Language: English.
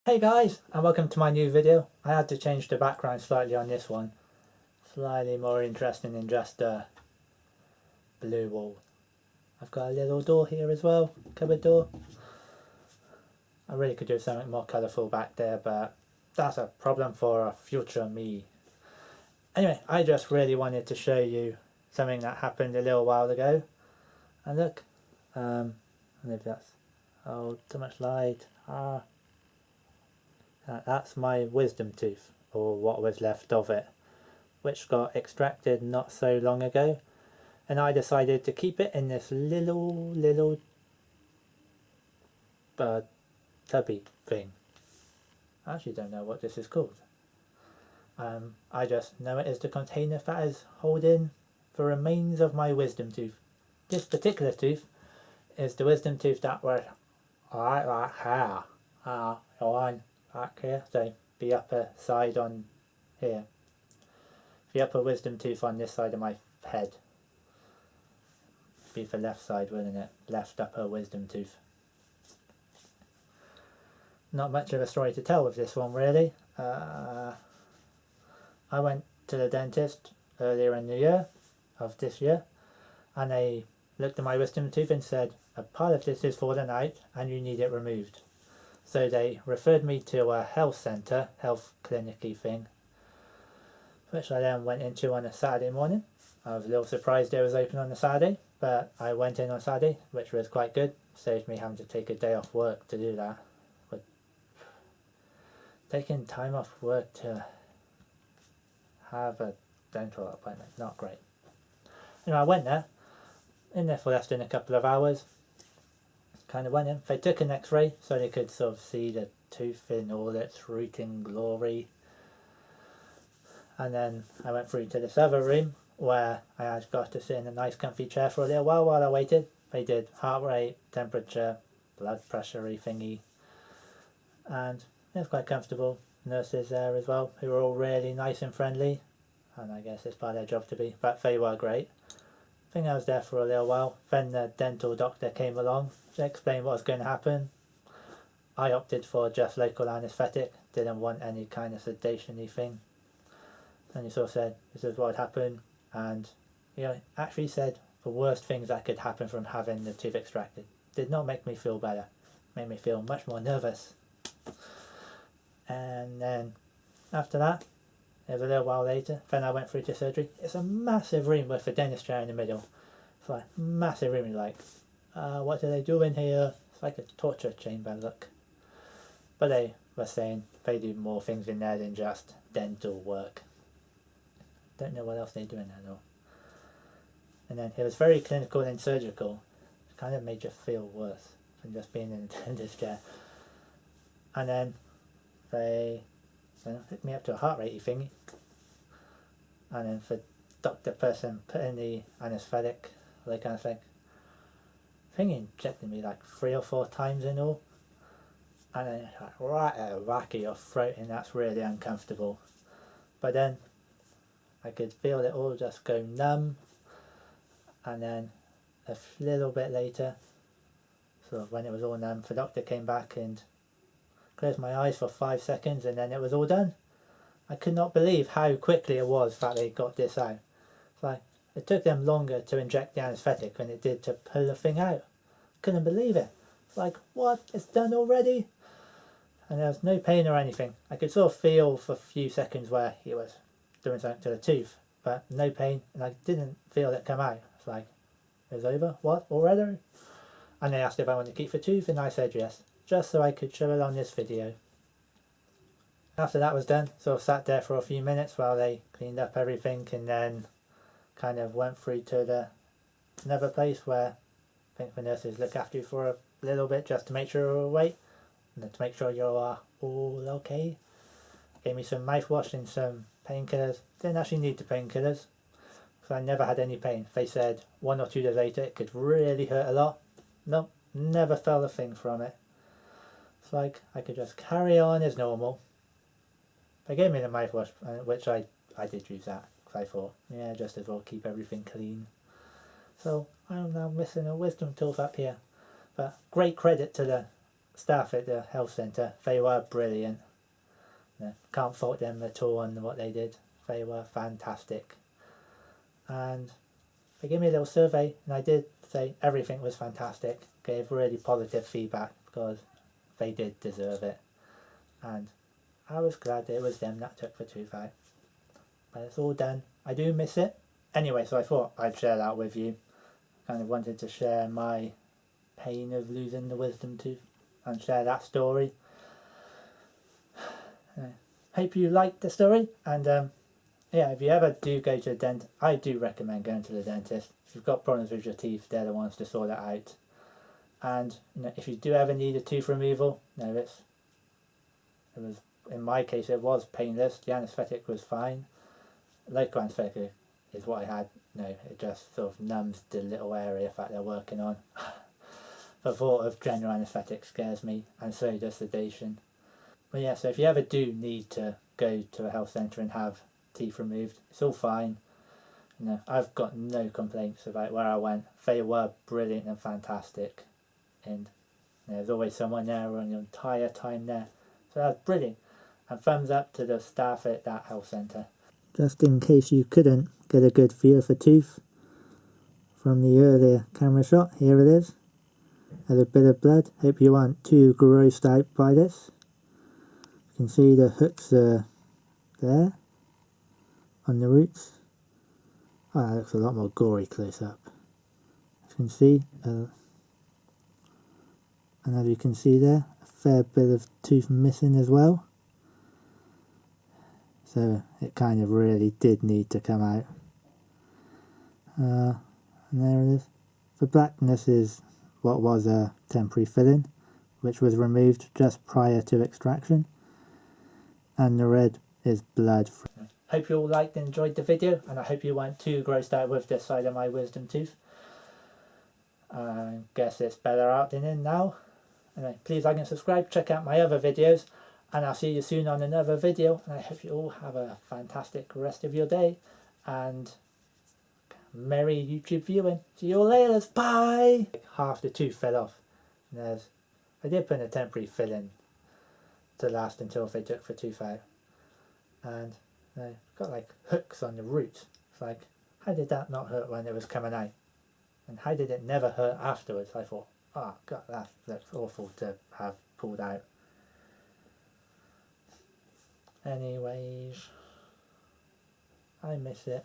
Hey guys, and welcome to my new video. I had to change the background slightly on this one. Slightly more interesting than just a blue wall. I've got a little door here as well, cupboard door. I really could do something more colourful back there, but that's a problem for a future me. Anyway, I just really wanted to show you something that happened a little while ago. And look, if that's, oh, too much light. That's my wisdom tooth, or what was left of it, which got extracted not so long ago, and I decided to keep it in this little tubby thing. I actually don't know what this is called. I just know it is the container that is holding the remains of my wisdom tooth. This particular tooth is the wisdom tooth that was right here, on back here, so the upper side on here. The upper wisdom tooth on this side of my head. Be the left side, wouldn't it? Left upper wisdom tooth. Not much of a story to tell with this one, really. I went to the dentist earlier in the year, of this year, and they looked at my wisdom tooth and said, a part of this is fallen out and you need it removed. So they referred me to a health centre, health clinic-y thing, which I then went into on a Saturday morning. I was a little surprised it was open on a Saturday, but I went in on Saturday, which was quite good. Saved me having to take a day off work to do that. But taking time off work to have a dental appointment, not great. Anyway, I went there, in there for less than a couple of hours. Kind of went in. They took an x-ray so they could sort of see the tooth in all its rooting glory. And then I went through to this other room where I had got to sit in a nice comfy chair for a little while I waited. They did heart rate, temperature, blood pressure thingy, and it was quite comfortable. Nurses there as well, who were all really nice and friendly, and I guess it's part of their job to be, but they were great. I think I was there for a little while. Then the dental doctor came along to explain what was going to happen. I opted for just local anaesthetic, didn't want any kind of sedation-y thing. And he sort of said this is what would happen, and actually said the worst things that could happen from having the tooth extracted. Did not make me feel better, made me feel much more nervous. And then after that, it was a little while later, then I went through to surgery. It's a massive room with a dentist chair in the middle. It's like a massive room, like, what do they do in here? It's like a torture chamber look. But they were saying they do more things in there than just dental work. Don't know what else they do in there though. And then it was very clinical and surgical. It kind of made you feel worse than just being in a dentist chair. And then they hooked me up to a heart rate thingy. And then for doctor person putting the anaesthetic, like anaesthetic, I think he injected me like 3 or 4 times in all. And then it's like right at the back of your throat, and that's really uncomfortable. But then I could feel it all just go numb, and then a little bit later, sort of when it was all numb, the doctor came back and closed my eyes for 5 seconds, and then it was all done. I could not believe how quickly it was that they got this out. It's like it took them longer to inject the anaesthetic than it did to pull the thing out. Couldn't believe it. It's like, what? It's done already? And there was no pain or anything. I could sort of feel for a few seconds where he was doing something to the tooth, but no pain, and I didn't feel it come out. It's like, it's over? What? Already? And they asked if I wanted to keep the tooth, and I said yes, just so I could show it on this video. After that was done, sort of sat there for a few minutes while they cleaned up everything, and then kind of went through to another place where I think the nurses look after you for a little bit just to make sure you're awake, and then to make sure you're all okay. Gave me some mouthwash and some painkillers. Didn't actually need the painkillers because I never had any pain. They said 1 or 2 days later it could really hurt a lot. Nope, never felt a thing from it. It's like I could just carry on as normal. They gave me the mouthwash, which I did use that because I thought, yeah, just as well keep everything clean. So I'm now missing a wisdom tooth up here. But great credit to the staff at the health centre, they were brilliant. No, can't fault them at all on what they did. They were fantastic. And they gave me a little survey, and I did say everything was fantastic. Gave really positive feedback because they did deserve it. And I was glad that it was them that took the tooth out. But it's all done. I do miss it. Anyway, so I thought I'd share that with you. Kind of wanted to share my pain of losing the wisdom tooth and share that story. Hope you liked the story, and yeah, if you ever do go to the dentist, I do recommend going to the dentist. If you've got problems with your teeth, they're the ones to sort it out. And if you do ever need a tooth removal, it was, in my case, it was painless. The anaesthetic was fine. Local anaesthetic is what I had. It just sort of numbs the little area that they're working on. The thought of general anaesthetic scares me, and so does sedation. But yeah, so if you ever do need to go to a health centre and have teeth removed, it's all fine. I've got no complaints about where I went. They were brilliant and fantastic, and there's always someone there on your entire time there, so that's brilliant. And thumbs up to the staff at that health centre. Just in case you couldn't get a good view of the tooth from the earlier camera shot, here it is. There's a bit of blood. Hope you aren't too grossed out by this. You can see the hooks are there on the roots. Oh, that looks a lot more gory close up. As you can see, and as you can see there, a fair bit of tooth missing as well. So it kind of really did need to come out. And there it is. The blackness is what was a temporary filling, which was removed just prior to extraction. And the red is blood. Hope you all liked and enjoyed the video, and I hope you weren't too grossed out with this side of my wisdom tooth. I guess it's better out than in now. Anyway, please like and subscribe, check out my other videos, and I'll see you soon on another video, and I hope you all have a fantastic rest of your day, and merry YouTube viewing. See you all later, bye! Half the tooth fell off. And I did put in a temporary filling to last until they took the tooth out. And they've got like hooks on the roots. It's like, how did that not hurt when it was coming out? And how did it never hurt afterwards? I thought, oh god, that looks awful to have pulled out. Anyways, I miss it.